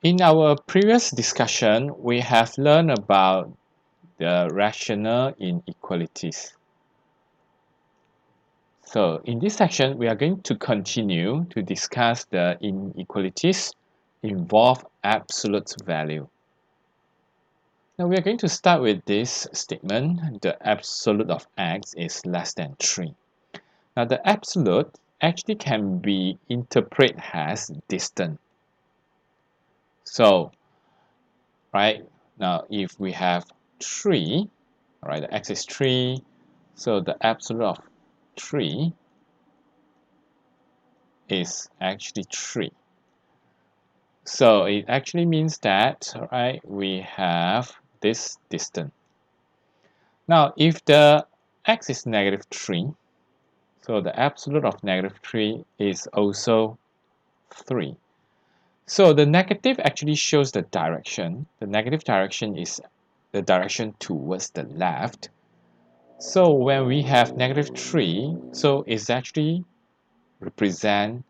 In our previous discussion, we have learned about the rational inequalities. So in this section, we are going to continue to discuss the inequalities involve absolute value. Now we are going to start with this statement: the absolute of x is less than 3. Now the absolute actually can be interpreted as distant. So, right, now if we have 3, all right, the x is 3, so the absolute of 3 is actually 3. So it actually means that, right, we have this distance. Now, if the x is negative 3, so the absolute of negative 3 is also 3. So the negative actually shows the direction. The negative direction is the direction towards the left. So when we have negative 3, so it's actually represent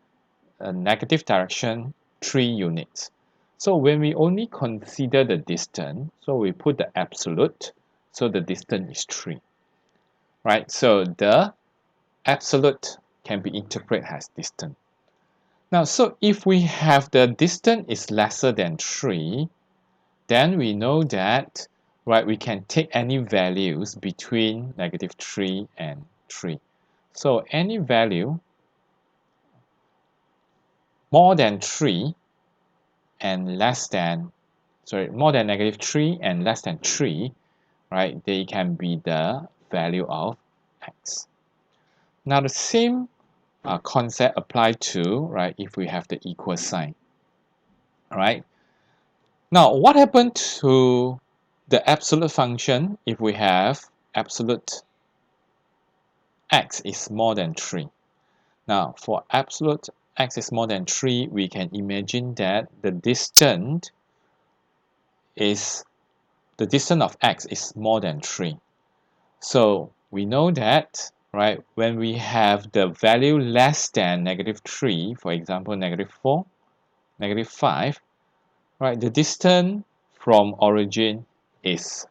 a negative direction 3 units. So when we only consider the distance, so we put the absolute, so the distance is 3. Right? So the absolute can be interpreted as distance. Now, so if we have the distance is lesser than 3, then we know that, right, we can take any values between negative 3 and 3. So any value more than 3 and less than, more than negative 3 and less than 3, right, they can be the value of x. Now the same concept apply to, right, if we have the equal sign. All right. Now what happened to the absolute function if we have absolute x is more than 3? Now for absolute x is more than 3, we can imagine that the distance of x is more than 3. So we know that, right, when we have the value less than negative 3, for example, negative 4, negative 5, right, the distance from origin is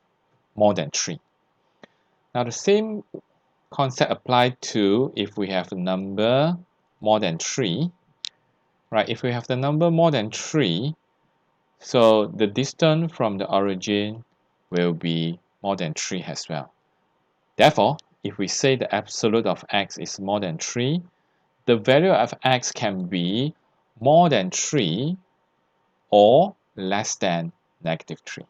more than 3. Now the same concept applied to if we have a number more than 3, right? If we have the number more than 3, so the distance from the origin will be more than 3 as well. Therefore, if we say the absolute of x is more than 3, the value of x can be more than 3 or less than negative 3.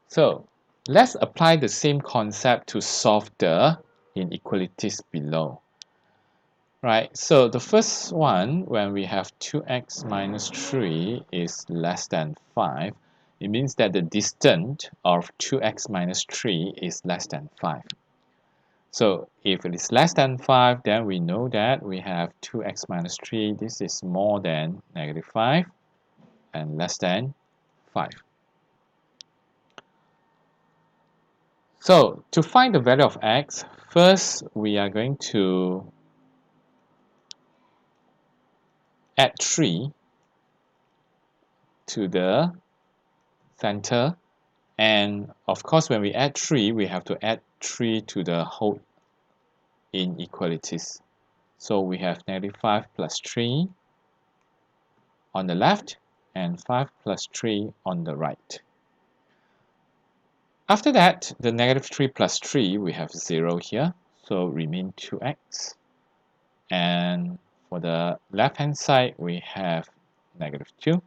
So let's apply the same concept to solve the inequalities below. Right, so the first one, when we have 2x minus 3 is less than 5, it means that the distance of 2x minus 3 is less than 5. So if it is less than 5, then we know that we have 2x minus 3, this is more than negative 5 and less than 5. So to find the value of x, first we are going to add 3 to the center, and of course when we add 3, we have to add 3 to the whole inequalities. So we have negative 5 plus 3 on the left and 5 plus 3 on the right. After that, the negative 3 plus 3, we have 0 here, so remain 2x. And for the left hand side, we have negative 2.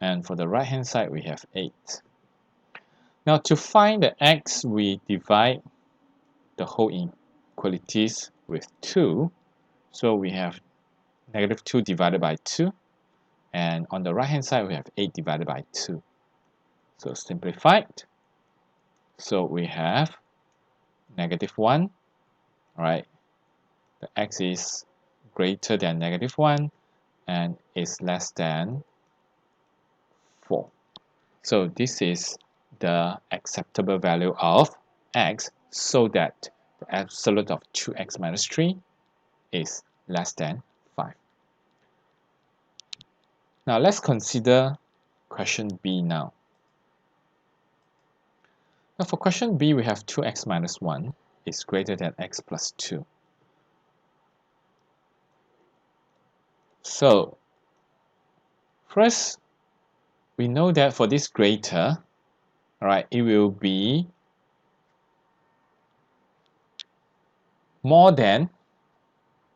And for the right hand side, we have 8. Now to find the x, we divide the whole inequalities with 2. So we have negative 2 divided by 2. And on the right hand side, we have 8 divided by 2. So simplified. So we have negative 1, right? The x is greater than negative 1 and is less than 4. So this is the acceptable value of x, so that the absolute of 2x minus 3 is less than 5. Now let's consider question B now. Now for question B, we have 2x minus 1 is greater than x plus 2. So first, we know that for this greater, right, it will be more than,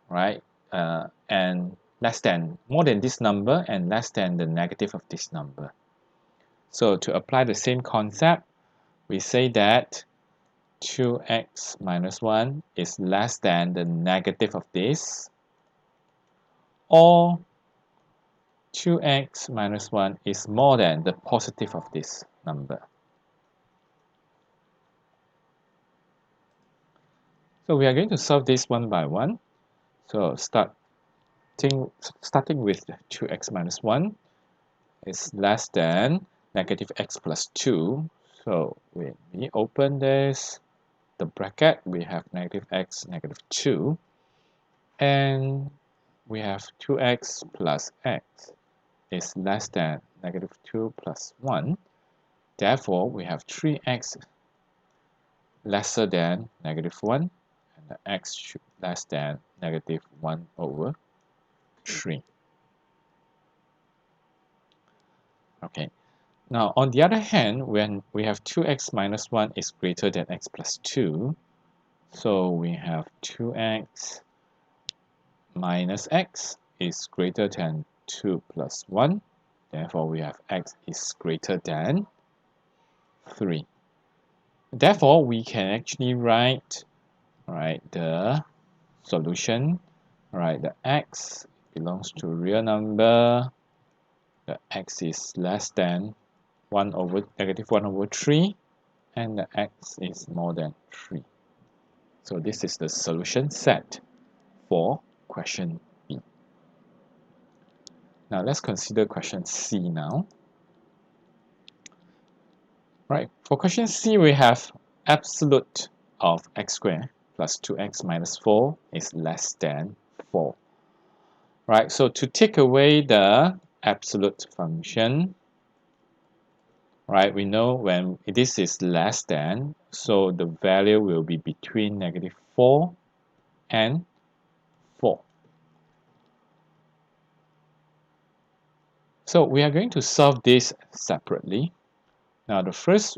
right, and less than, more than this number and less than the negative of this number. So to apply the same concept, we say that 2x minus 1 is less than the negative of this, or 2x minus 1 is more than the positive of this number. So we are going to solve this one by one. So starting with 2x minus 1 is less than negative x plus 2. So when we open this, the bracket, we have negative x, negative 2. And we have 2x plus x is less than negative 2 plus 1. Therefore, we have 3x lesser than negative 1, and the x should be less than negative 1 over 3. Okay. Now, on the other hand, when we have 2x minus 1 is greater than x plus 2, so we have 2x minus x is greater than 2 plus 1. Therefore, we have x is greater than 3. Therefore, we can actually write, right, the solution, right, the x belongs to real number, the x is less than 1 over negative 1 over 3, and the x is more than 3. So this is the solution set for question B. Now let's consider question C now. Right, for question C, we have absolute of x squared plus 2x minus 4 is less than 4. Right, so to take away the absolute function, right, we know when this is less than, so the value will be between negative 4 and 4. So we are going to solve this separately. Now the first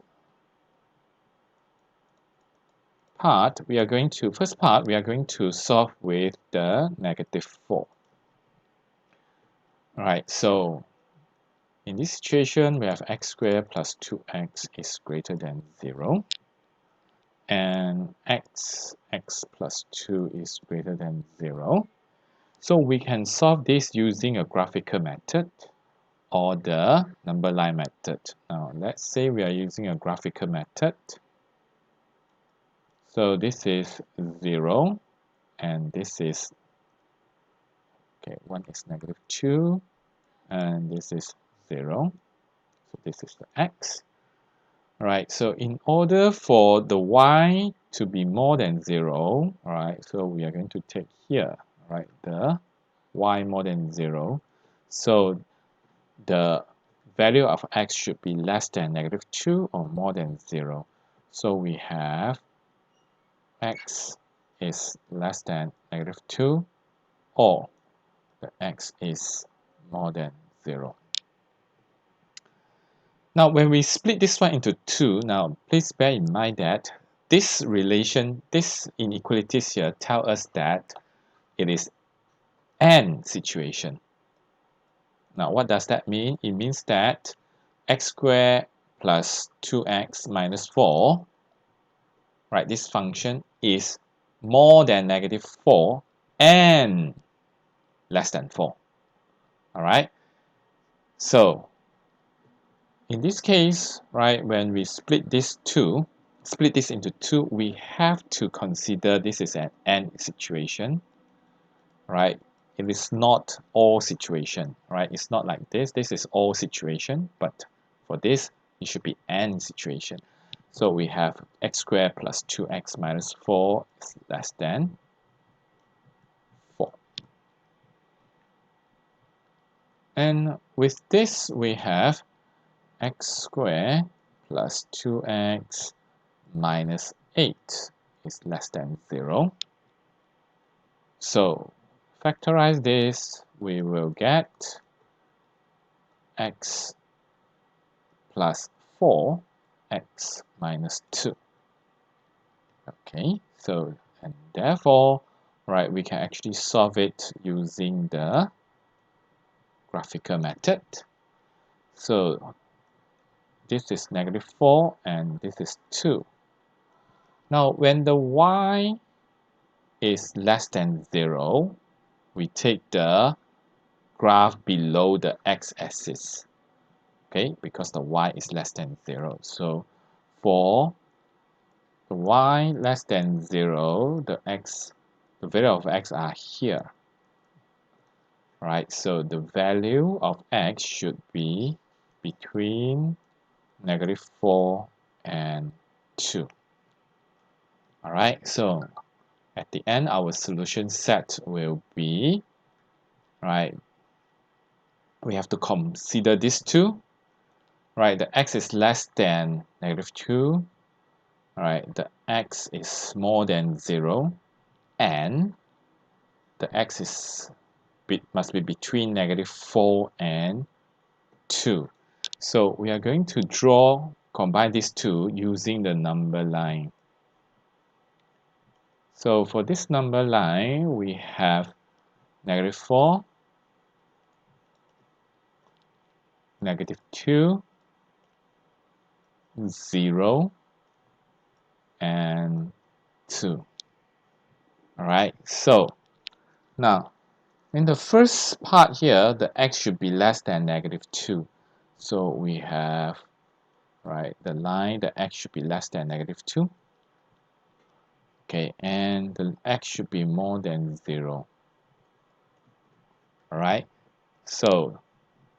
part, we are going to solve with the negative 4. Alright, so in this situation, we have x squared plus 2x is greater than 0. And x plus 2 is greater than 0. So we can solve this using a graphical method or the number line method. Now let's say we are using a graphical method. So this is 0 and this is, okay, one is negative 2 and this is 0. So this is the x. Alright, so in order for the y to be more than 0, alright, so we are going to take here, right, the y more than 0. So the value of x should be less than negative 2 or more than 0. So we have x is less than negative 2 or the x is more than 0. Now, when we split this one into 2, now please bear in mind that this relation, this inequalities here tell us that it is an situation. Now, what does that mean? It means that x squared plus 2x minus 4, right, this function is more than negative 4 and less than 4. All right. So in this case, right, when we split this into 2, we have to consider this is an AND situation, right? It is not all situation, right? It's not like this. This is all situation, but for this, it should be AND situation. So we have x squared plus 2x minus 4 is less than 4. And with this, we have x squared plus 2x minus 8 is less than 0. So factorize this, we will get x plus 4, x minus 2. Okay, so and therefore, right, we can actually solve it using the graphical method. So this is negative 4 and this is 2. Now when the y is less than 0, we take the graph below the x-axis, okay, because the y is less than 0. So for the y less than 0, the value of x are here, right? So the value of x should be between negative 4 and 2. All right, so at the end, our solution set will be, right, we have to consider these two, right? The x is less than negative 2, right? The x is more than 0, and the x is must be between negative 4 and 2. So we are going to combine these two using the number line. So for this number line, we have negative 4, negative 2, 0, and 2. Alright, so now in the first part here, the x should be less than negative 2. So we have, right, the line, the x should be less than negative 2. Okay, and the x should be more than 0. Alright, so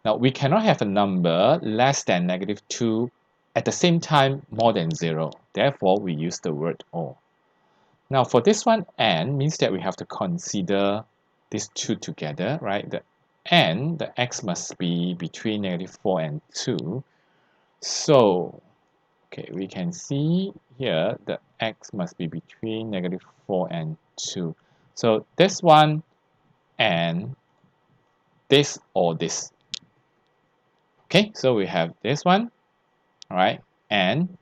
now we cannot have a number less than negative 2 at the same time more than 0. Therefore, we use the word or. Now for this one, and means that we have to consider these two together, right? The x must be between negative 4 and 2. So, okay, we can see here the x must be between negative 4 and 2. So this one and this or this. Okay, so we have this one, all right, and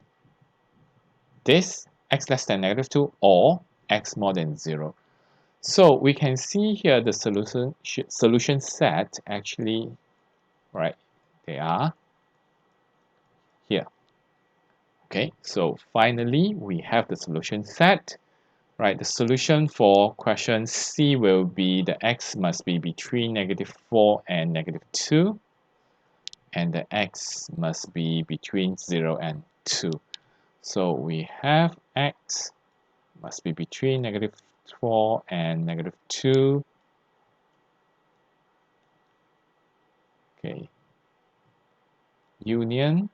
this x less than negative 2 or x more than 0. So we can see here the solution set actually, right, they are here. Okay, so finally we have the solution set. Right, the solution for question C will be the x must be between negative 4 and negative 2, and the x must be between 0 and 2. So we have x must be between negative 4 and negative 2. Okay, union.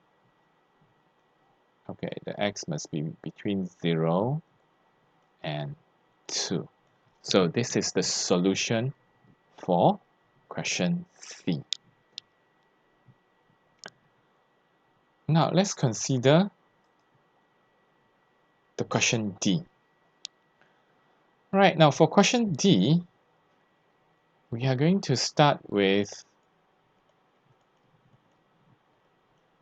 Okay, the x must be between 0 and 2. So this is the solution for question C. Now let's consider the question D. Right, now for question D, we are going to start with,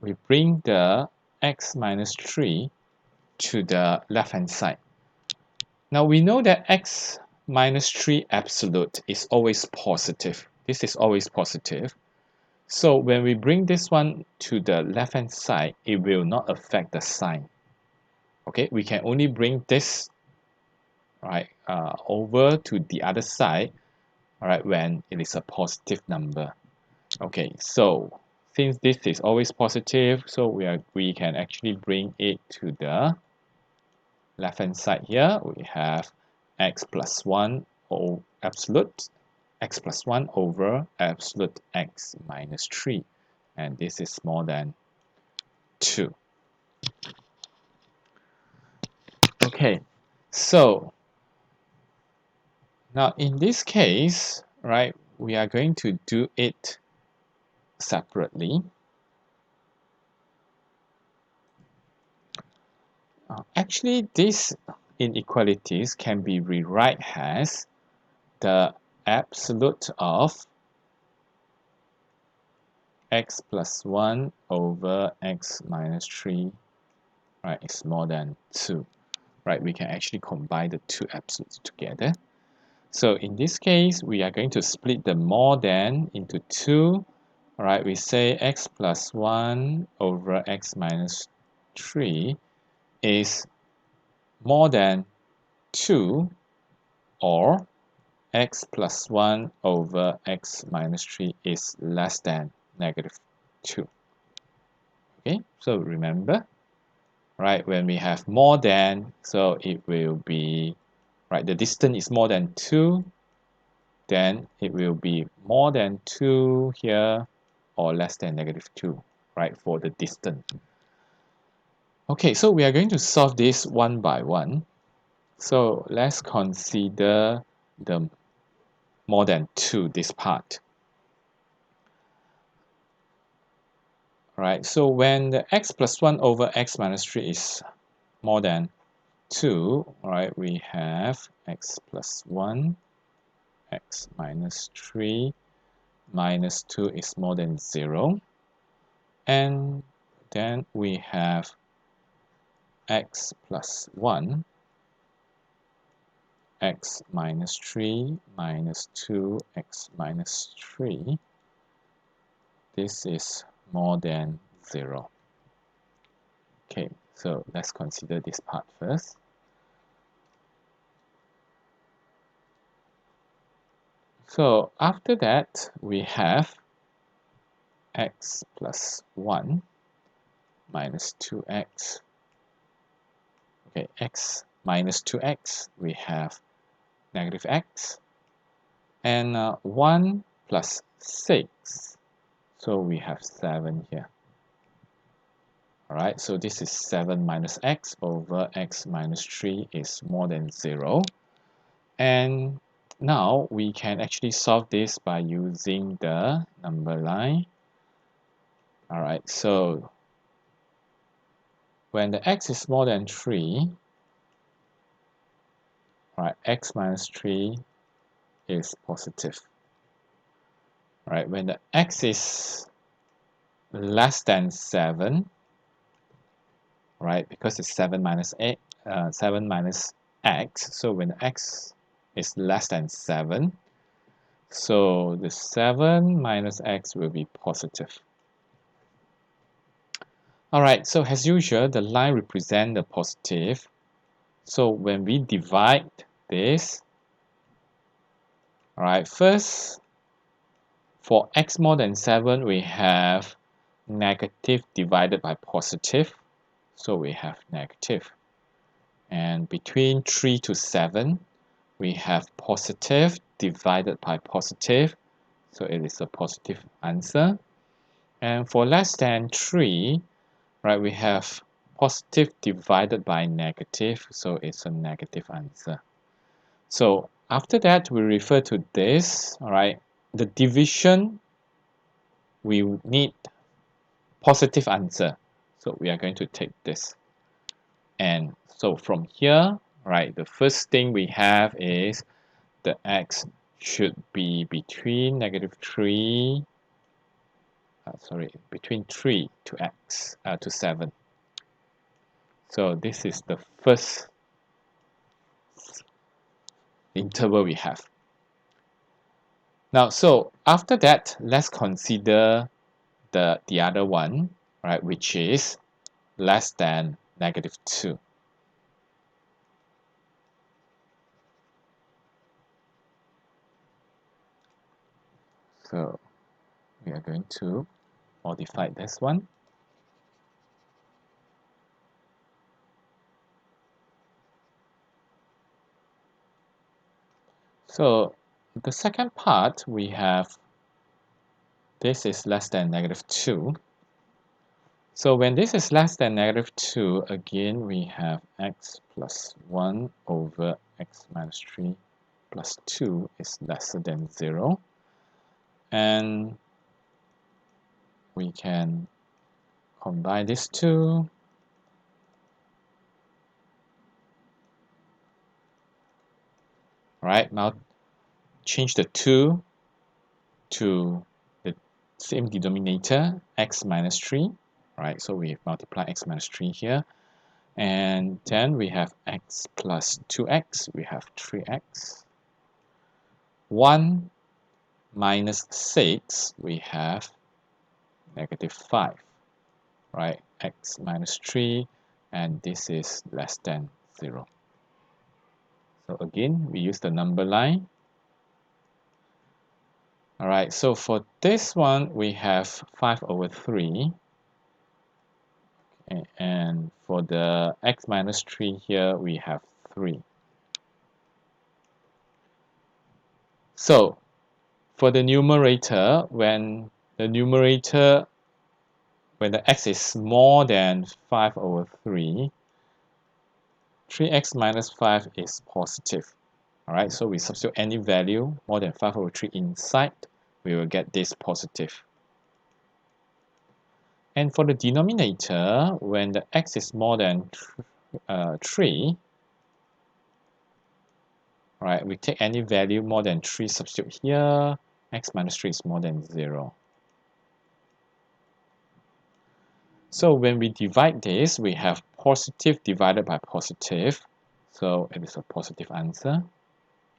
we bring the x minus 3 to the left hand side. Now we know that x minus 3 absolute is always positive. This is always positive. So when we bring this one to the left hand side, it will not affect the sign. Okay, we can only bring this, right, over to the other side, all right, when it is a positive number. Okay, so since this is always positive, so we can actually bring it to the left hand side here. We have x plus 1 or absolute x plus 1 over absolute x minus 3, and this is more than 2. Okay, so now in this case, right, we are going to do it separately. Actually, these inequalities can be rewrite as the absolute of x plus 1 over x minus 3, right, is more than 2. Right, we can actually combine the two absolutes together. So in this case, we are going to split the more than into 2. All right, we say x plus 1 over x minus 3 is more than 2, or x plus 1 over x minus 3 is less than negative 2. Okay, so remember, right, when we have more than, so it will be, right, the distance is more than 2, then it will be more than 2 here or less than negative 2, right, for the distance. Okay, so we are going to solve this one by one. So let's consider the more than 2, this part. Right, so when the x plus 1 over x minus 3 is more than 2, right, we have x plus 1, x minus 3, minus 2 is more than 0. And then we have x plus 1, x minus 3, minus 2, x minus 3. This is more than 0. Okay, so let's consider this part first. So after that, we have x plus 1 minus 2x. Okay, x minus 2x, we have negative x. And 1 plus 6, so we have 7 here. Alright, so this is 7 minus x over x minus 3 is more than 0. And now we can actually solve this by using the number line. Alright, so when the x is more than 3, right, x minus 3 is positive. Right, when the x is less than 7, right, because it's 7 minus 8, 7 minus x, so when the x is less than 7, so the 7 minus x will be positive. Alright, so as usual, the line represents the positive. So when we divide this, alright, first, for x more than 7, we have negative divided by positive. So we have negative. And between 3 to 7, we have positive divided by positive. So it is a positive answer. And for less than 3, right, we have positive divided by negative. So it's a negative answer. So after that, we refer to this, all right, the division, we need positive answer. So we are going to take this. And so from here, right, the first thing we have is the x should be between negative 3, between 3 to x, to 7. So this is the first interval we have. Now, so after that, let's consider the other one, right, which is less than negative 2. So we are going to modify this one. So the second part, we have this is less than negative 2. So when this is less than negative 2, again, we have x plus 1 over x minus 3 plus 2 is lesser than 0. And we can combine these two. Right, now change the 2 to the same denominator, x minus 3. Right, so we multiply x minus 3 here. And then we have x plus 2x, we have 3x. 1 minus 6, we have negative 5. Right, x minus 3, and this is less than 0. So again, we use the number line. Alright, so for this one, we have 5 over 3. And for the x minus 3 here, we have 3. So for the numerator, when the x is more than 5 over 3, 3x minus 5 is positive. Alright, so we substitute any value more than 5 over 3 inside, we will get this positive. And for the denominator, when the x is more than 3, right, we take any value more than 3, substitute here, x minus 3 is more than 0. So when we divide this, we have positive divided by positive, so it is a positive answer.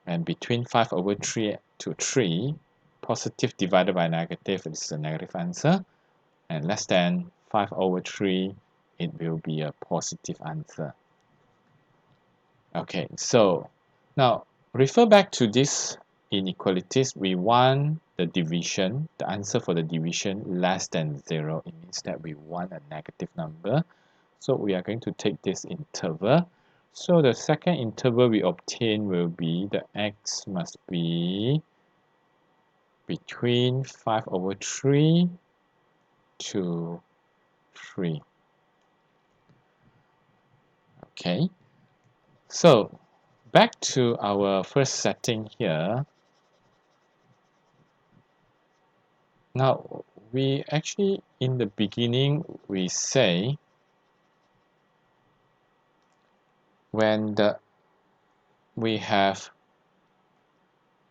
And between 5 over 3 to 3, positive divided by negative is a negative answer. And less than 5 over 3, it will be a positive answer. Okay, so now refer back to this inequalities. We want the division, the answer for the division less than 0. It means that we want a negative number. So we are going to take this interval. So the second interval we obtain will be the x must be between 5 over 3 to 3. Okay, so back to our first setting here. Now, we actually, in the beginning, we say when we have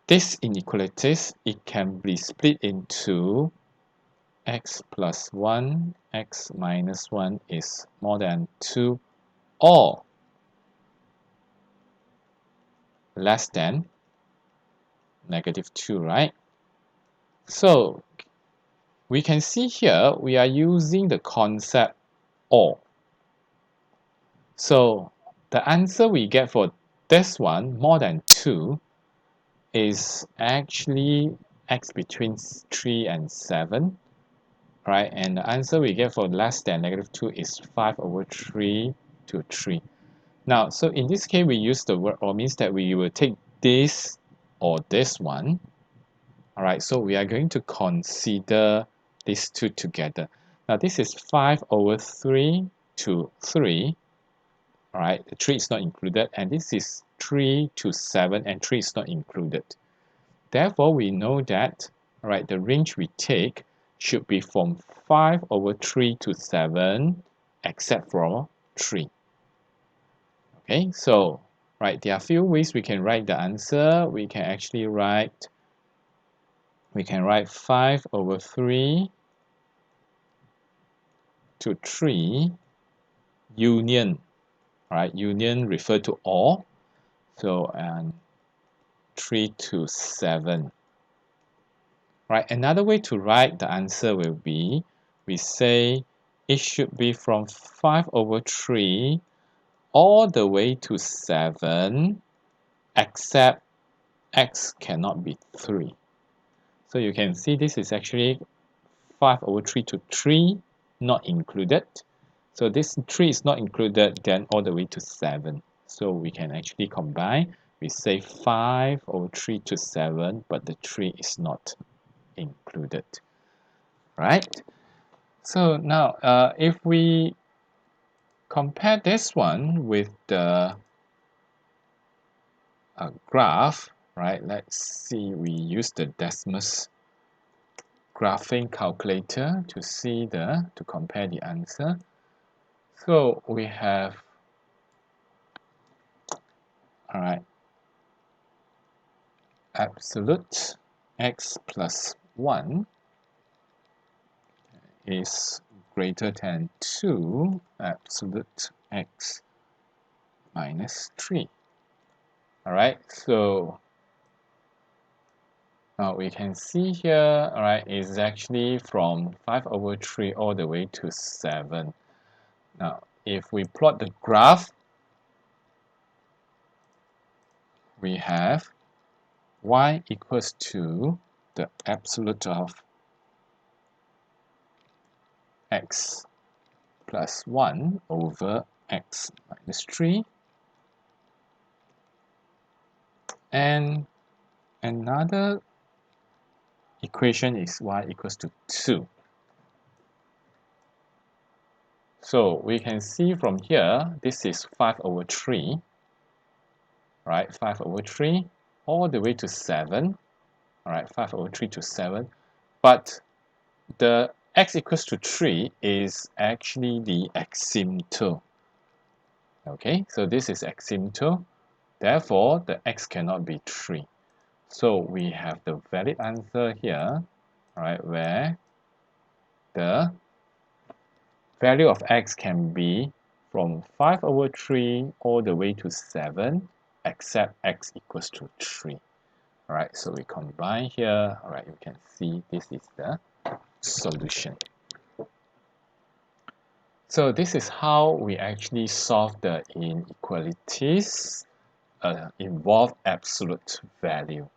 this inequalities, it can be split into x plus 1, x minus 1 is more than 2, or less than negative 2, right? So we can see here we are using the concept or. So the answer we get for this one, more than 2, is actually x between 3 and 7, right? And the answer we get for less than negative 2 is 5 over 3 to 3. Now, so in this case, we use the word or, means that we will take this or this one. All right, so we are going to consider these two together. Now, this is 5 over 3 to 3. All right, 3 is not included, and this is 3 to 7, and 3 is not included. Therefore, we know that, all right, the range we take should be from 5 over 3 to 7, except for 3. Okay, so, right, there are a few ways we can write the answer. We can actually write 5 over 3 to 3 union, right? Union refer to all. So, and 3 to 7. Right, another way to write the answer will be, we say it should be from 5 over 3 all the way to 7, except x cannot be 3. So you can see this is actually 5 over 3 to 3, not included. So this 3 is not included, then all the way to 7. So we can actually combine. We say 5 over 3 to 7, but the 3 is not included. Right? So now, if we compare this one with the graph, right? Let's see, we use the Desmos graphing calculator to see to compare the answer. So we have, all right, absolute x plus 1 is greater than 2 absolute x minus 3. All right, so now we can see here, all right, is actually from 5/3 all the way to 7. Now, if we plot the graph, we have y equals to the absolute of x plus 1 over x minus 3, and another equation is y equals to 2. So we can see from here, this is 5/3, right? 5/3 all the way to 7, all right? 5/3 to 7, but the x equals to 3 is actually the asymptote. Okay, so this is asymptote. Therefore, the x cannot be 3. So we have the valid answer here, right, where the value of x can be from 5/3 all the way to 7, except x equals to 3. All right, so we combine here. All right, you can see this is the solution. So this is how we actually solve the inequalities involve absolute value.